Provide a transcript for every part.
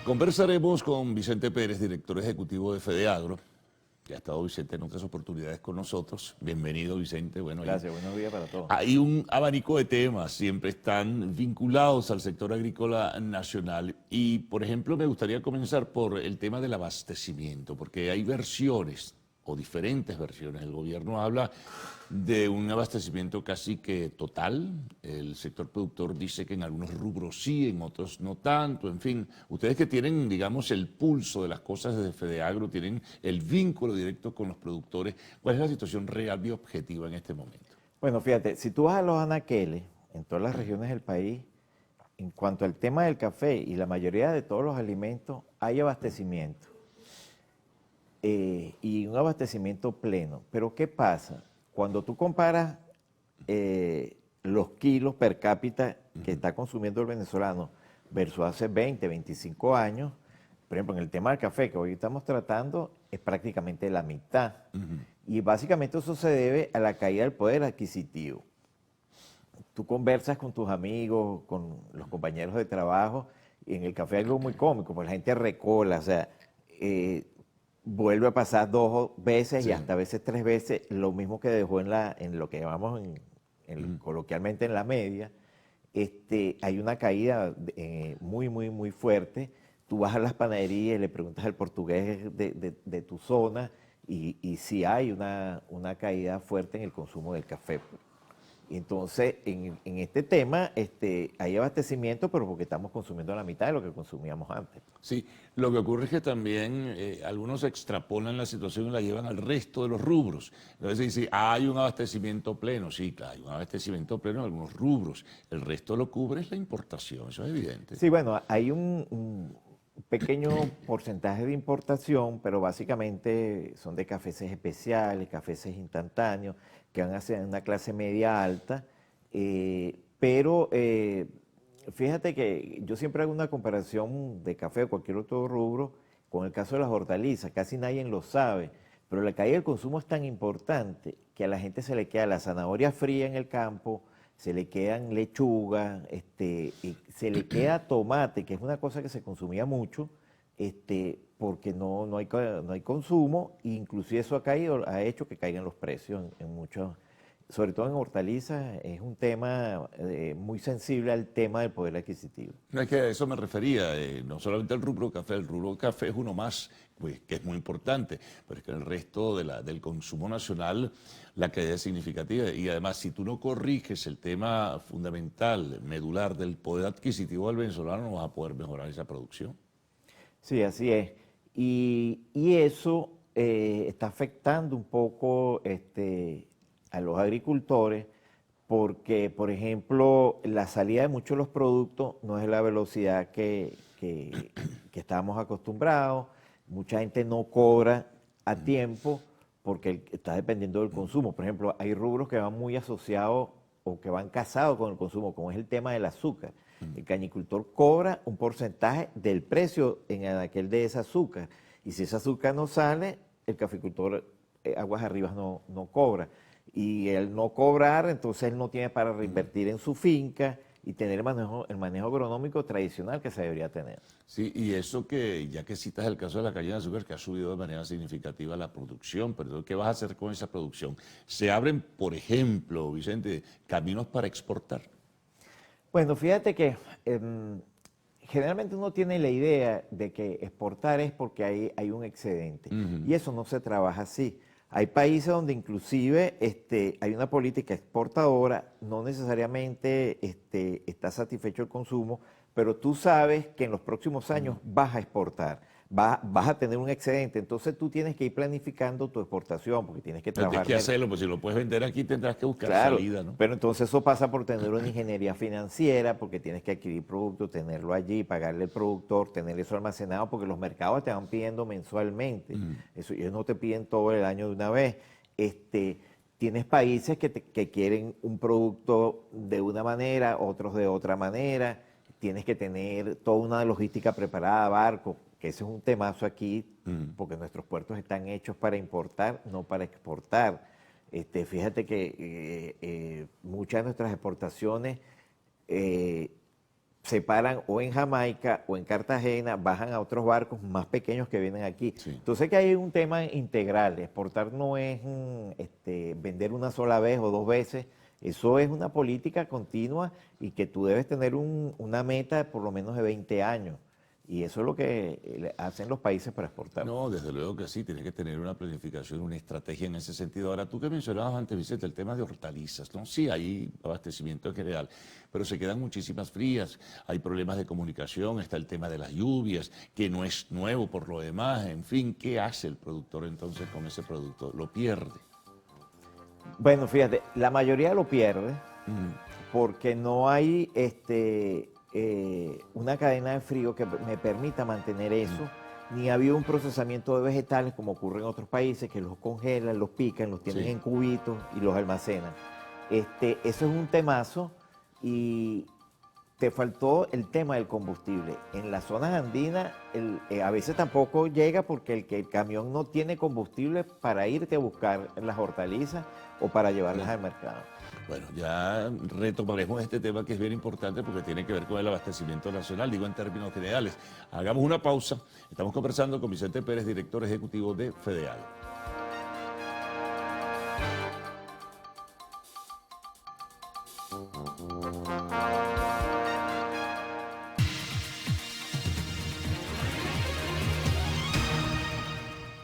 Conversaremos con Vicente Pérez, director ejecutivo de FEDEAGRO. Ya ha estado Vicente en otras oportunidades con nosotros. Bienvenido, Vicente. Bueno, Gracias, buenos días para todos. hay un abanico de temas, siempre están vinculados al sector agrícola nacional. Y, por ejemplo, me gustaría comenzar por el tema del abastecimiento, porque hay versiones o diferentes versiones. El gobierno habla de un abastecimiento casi que total. El sector productor dice que en algunos rubros sí, en otros no tanto. En fin, ustedes que tienen, digamos, el pulso de las cosas desde FEDEAGRO, tienen el vínculo directo con los productores. ¿Cuál es la situación real y objetiva en este momento? Bueno, fíjate, si tú vas a los anaqueles, en todas las regiones del país, en cuanto al tema del café y la mayoría de todos los alimentos, hay abastecimiento. Y un abastecimiento pleno. Pero ¿qué pasa? Cuando tú comparas los kilos per cápita que está consumiendo el venezolano versus hace 20, 25 años, por ejemplo, en el tema del café que hoy estamos tratando, es prácticamente la mitad. Y básicamente eso se debe a la caída del poder adquisitivo. Tú conversas con tus amigos, con los compañeros de trabajo, y en el café hay algo muy cómico, pues la gente recola, o sea, vuelve a pasar 2 veces y Sí. hasta a veces 3 veces lo mismo que dejó en lo que llamamos coloquialmente en la media. Hay una caída muy fuerte. Tú vas a las panaderías y le preguntas al portugués de tu zona y sí hay una caída fuerte en el consumo del café. Entonces, en este tema hay abastecimiento, pero porque estamos consumiendo la mitad de lo que consumíamos antes. Sí, lo que ocurre es que también algunos extrapolan la situación y la llevan al resto de los rubros. Entonces dice, hay un abastecimiento pleno. Sí, claro, hay un abastecimiento pleno en algunos rubros. El resto lo cubre es la importación, eso es evidente. Sí, bueno, hay un pequeño porcentaje de importación, pero básicamente son de cafés especiales, cafés instantáneos, que van a ser una clase media alta. Pero fíjate que yo siempre hago una comparación de café o cualquier otro rubro con el caso de las hortalizas. Casi nadie lo sabe, pero la caída del consumo es tan importante que a la gente se le queda la zanahoria fría en el campo, se le quedan lechuga, y se le queda tomate, que es una cosa que se consumía mucho, porque no hay consumo, e inclusive eso ha hecho que caigan los precios en muchos, sobre todo en hortalizas. Es un tema muy sensible al tema del poder adquisitivo. No es que a eso me refería, no solamente el rubro café es uno más, pues, que es muy importante, pero es que el resto del consumo nacional, la caída es significativa. Y además, si tú no corriges el tema fundamental, medular del poder adquisitivo del venezolano, no vas a poder mejorar esa producción. Sí, así es. Y eso está afectando un poco a los agricultores porque, por ejemplo, la salida de muchos de los productos no es la velocidad que estábamos acostumbrados. Mucha gente no cobra a tiempo porque está dependiendo del consumo. Por ejemplo, hay rubros que van muy asociados o que van casados con el consumo, como es el tema del azúcar. El cañicultor cobra un porcentaje del precio en aquel de ese azúcar. Y si ese azúcar no sale, el caficultor aguas arriba no cobra. Y el no cobrar, entonces él no tiene para reinvertir en su finca y tener el manejo agronómico tradicional que se debería tener. Sí, y eso que, ya que citas el caso de la caña de azúcar, que ha subido de manera significativa la producción, pero ¿qué vas a hacer con esa producción? ¿Se abren, por ejemplo, Vicente, caminos para exportar? Bueno, fíjate que generalmente uno tiene la idea de que exportar es porque hay un excedente y eso no se trabaja así. Hay países donde inclusive hay una política exportadora, no necesariamente está satisfecho el consumo, pero tú sabes que en los próximos años vas a exportar, vas a tener un excedente, entonces tú tienes que ir planificando tu exportación porque tienes que Pero tienes trabajar. que hacerlo, pues si lo puedes vender aquí tendrás que buscar Claro, salida, ¿no? pero entonces eso pasa por tener una ingeniería financiera, porque tienes que adquirir producto, tenerlo allí, pagarle al productor, tener eso almacenado, porque los mercados te van pidiendo mensualmente. Eso, ellos no te piden todo el año de una vez. Tienes países que quieren un producto de una manera, otros de otra manera. Tienes que tener toda una logística preparada, barco, que ese es un temazo aquí, porque nuestros puertos están hechos para importar, no para exportar. Fíjate que muchas de nuestras exportaciones se paran o en Jamaica o en Cartagena, bajan a otros barcos más pequeños que vienen aquí. Sí. Entonces que hay un tema integral. Exportar no es vender una sola vez o dos veces. Eso es una política continua y que tú debes tener una meta por lo menos de 20 años. Y eso es lo que hacen los países para exportar. No, desde luego que sí, tiene que tener una planificación, una estrategia en ese sentido. Ahora, tú que mencionabas antes, Vicente, el tema de hortalizas, ¿no? Sí, hay abastecimiento en general, pero se quedan muchísimas frías, hay problemas de comunicación, está el tema de las lluvias, que no es nuevo por lo demás, en fin, ¿qué hace el productor entonces con ese producto? ¿Lo pierde? Bueno, fíjate, la mayoría lo pierde Mm, porque no hay una cadena de frío que me permita mantener eso, ni ha habido un procesamiento de vegetales como ocurre en otros países que los congelan, los pican, los tienen sí. en cubitos y los almacenan. Eso es un temazo y te faltó el tema del combustible. En las zonas andinas a veces tampoco llega porque el camión no tiene combustible para irte a buscar las hortalizas o para llevarlas al mercado. Bueno, ya retomaremos este tema que es bien importante porque tiene que ver con el abastecimiento nacional, digo en términos generales. Hagamos una pausa. Estamos conversando con Vicente Pérez, director ejecutivo de FEDEAL.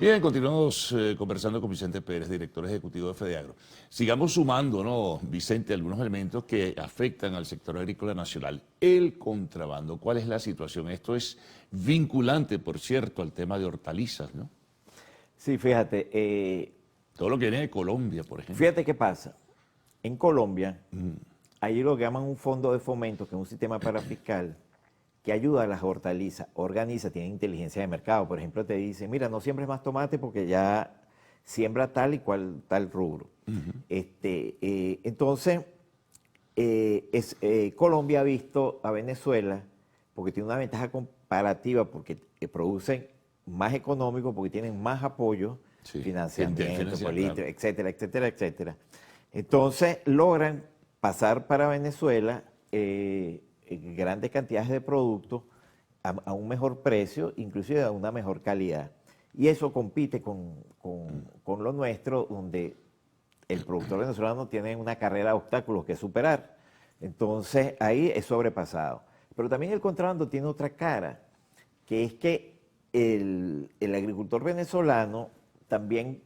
Bien, continuamos conversando con Vicente Pérez, director ejecutivo de FEDEAGRO. Sigamos sumando, ¿no, Vicente, algunos elementos que afectan al sector agrícola nacional. El contrabando, ¿cuál es la situación? Esto es vinculante, por cierto, al tema de hortalizas, ¿no? Sí, fíjate, Todo lo que viene de Colombia, por ejemplo. fíjate qué pasa. En Colombia, hay lo que llaman un fondo de fomento, que es un sistema parafiscal, que ayuda a las hortalizas, organiza, tiene inteligencia de mercado. Por ejemplo, te dice, mira, no siembres más tomate porque ya siembra tal y cual tal rubro. Entonces, Colombia ha visto a Venezuela, porque tiene una ventaja comparativa, porque producen más económico, porque tienen más apoyo, Sí, financiamiento, financiamiento, político, claro. etcétera, etcétera, etcétera. Entonces, logran pasar para Venezuela grandes cantidades de productos a un mejor precio, inclusive a una mejor calidad. Y eso compite con lo nuestro, donde el productor venezolano tiene una carrera de obstáculos que superar. Entonces ahí es sobrepasado. Pero también el contrabando tiene otra cara, que es que el agricultor venezolano también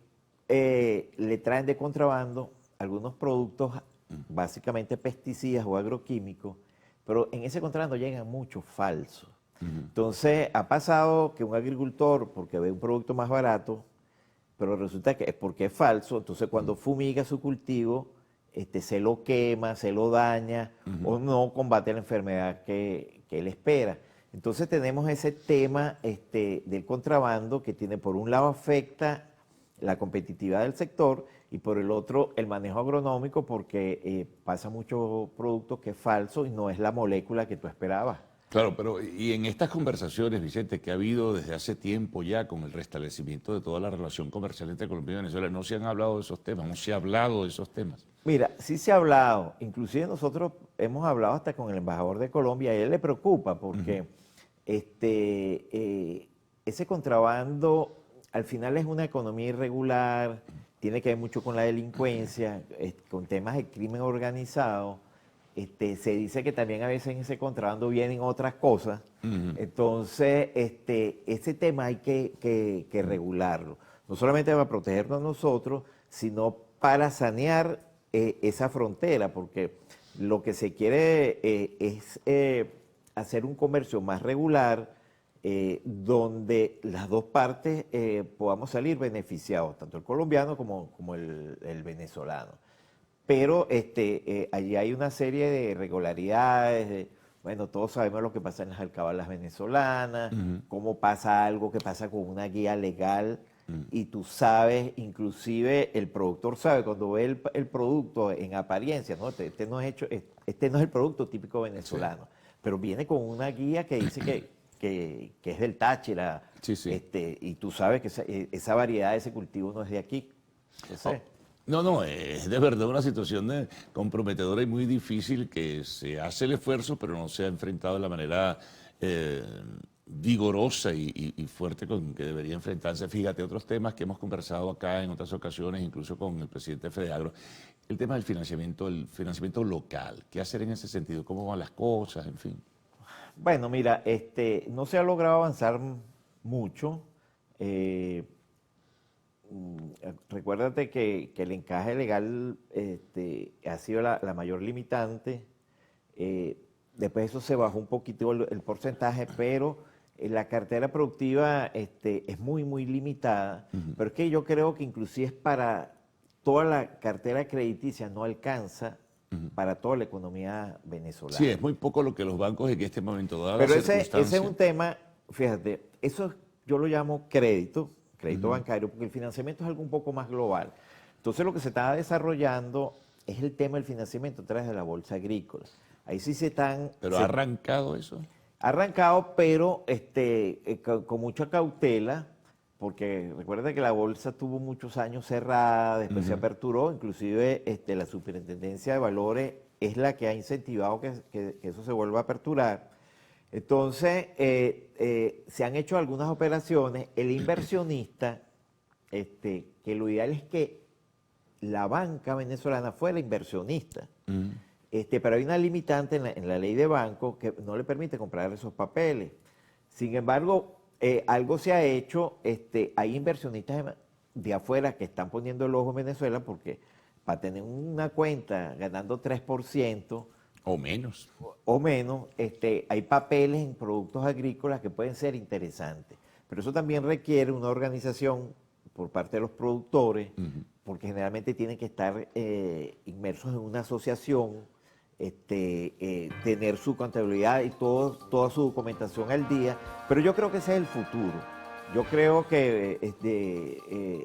le traen de contrabando algunos productos, básicamente pesticidas o agroquímicos, pero en ese contrabando llegan muchos falsos. Entonces ha pasado que un agricultor, porque ve un producto más barato, pero resulta que es porque es falso, entonces cuando fumiga su cultivo, se lo quema, se lo daña o no combate la enfermedad que él espera. Entonces tenemos ese tema del contrabando que tiene, por un lado afecta la competitividad del sector y por el otro el manejo agronómico porque pasa mucho producto que es falso y no es la molécula que tú esperabas. Claro, pero y en estas conversaciones, Vicente, que ha habido desde hace tiempo ya con el restablecimiento de toda la relación comercial entre Colombia y Venezuela, no se han hablado de esos temas, no se ha hablado de esos temas. Mira, sí se ha hablado, inclusive nosotros hemos hablado hasta con el embajador de Colombia, y a él le preocupa porque ese contrabando al final es una economía irregular, tiene que ver mucho con la delincuencia, con temas de crimen organizado. Se dice que también a veces en ese contrabando vienen otras cosas. Entonces, ese tema hay que regularlo. No solamente para protegernos a nosotros, sino para sanear esa frontera, porque lo que se quiere es hacer un comercio más regular, donde las dos partes podamos salir beneficiados, tanto el colombiano como el venezolano. Pero allí hay una serie de irregularidades, bueno, todos sabemos lo que pasa en las alcabalas venezolanas, cómo pasa algo que pasa con una guía legal, y tú sabes, inclusive el productor sabe cuando ve el producto en apariencia, ¿no? Este no es el producto típico venezolano, pero viene con una guía que dice que es del Táchira, Sí, sí. y tú sabes que esa variedad, ese cultivo no es de aquí. Entonces, No, no, es de verdad una situación comprometedora y muy difícil que se hace el esfuerzo, pero no se ha enfrentado de la manera eh, vigorosa y fuerte con que debería enfrentarse. Fíjate, otros temas que hemos conversado acá en otras ocasiones, incluso con el presidente Fedeagro, el tema del financiamiento, el financiamiento local. ¿Qué hacer en ese sentido? ¿Cómo van las cosas? En fin. Bueno, mira, no se ha logrado avanzar mucho. Eh, Recuérdate que el encaje legal ha sido la mayor limitante. Después eso se bajó un poquito el porcentaje, pero la cartera productiva es muy, muy limitada. Pero es que yo creo que inclusive es para toda la cartera crediticia, no alcanza para toda la economía venezolana. Sí, es muy poco lo que los bancos en este momento, dadas Pero las ese es circunstancias. un tema, fíjate, eso yo lo llamo crédito bancario, porque el financiamiento es algo un poco más global. Entonces lo que se está desarrollando es el tema del financiamiento a través de la bolsa agrícola. Ahí sí Pero ha arrancado eso. ha arrancado, pero con mucha cautela, porque recuerda que la bolsa tuvo muchos años cerrada, después se aperturó, inclusive la Superintendencia de Valores es la que ha incentivado que eso se vuelva a aperturar. Entonces, se han hecho algunas operaciones. El inversionista, que lo ideal es que la banca venezolana fuera inversionista. Pero hay una limitante en la ley de banco que no le permite comprar esos papeles. Sin embargo, algo se ha hecho. Hay inversionistas de afuera que están poniendo el ojo en Venezuela porque para tener una cuenta ganando 3%, O menos. o menos, hay papeles en productos agrícolas que pueden ser interesantes. Pero eso también requiere una organización por parte de los productores, porque generalmente tienen que estar inmersos en una asociación, tener su contabilidad y toda su documentación al día. Pero yo creo que ese es el futuro. Yo creo que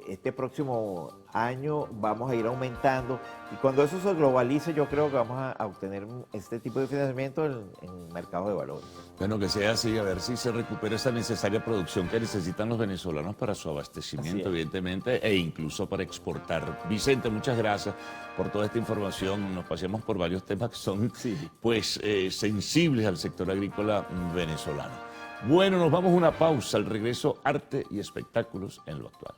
este próximo año vamos a ir aumentando y cuando eso se globalice yo creo que vamos a obtener este tipo de financiamiento en mercados de valores. Bueno, que sea así, a ver si se recupera esa necesaria producción que necesitan los venezolanos para su abastecimiento, evidentemente, e incluso para exportar. Vicente, muchas gracias por toda esta información. Nos paseamos por varios temas que son pues sensibles al sector agrícola venezolano. Bueno, nos vamos a una pausa. Al regreso, arte y espectáculos en lo actual.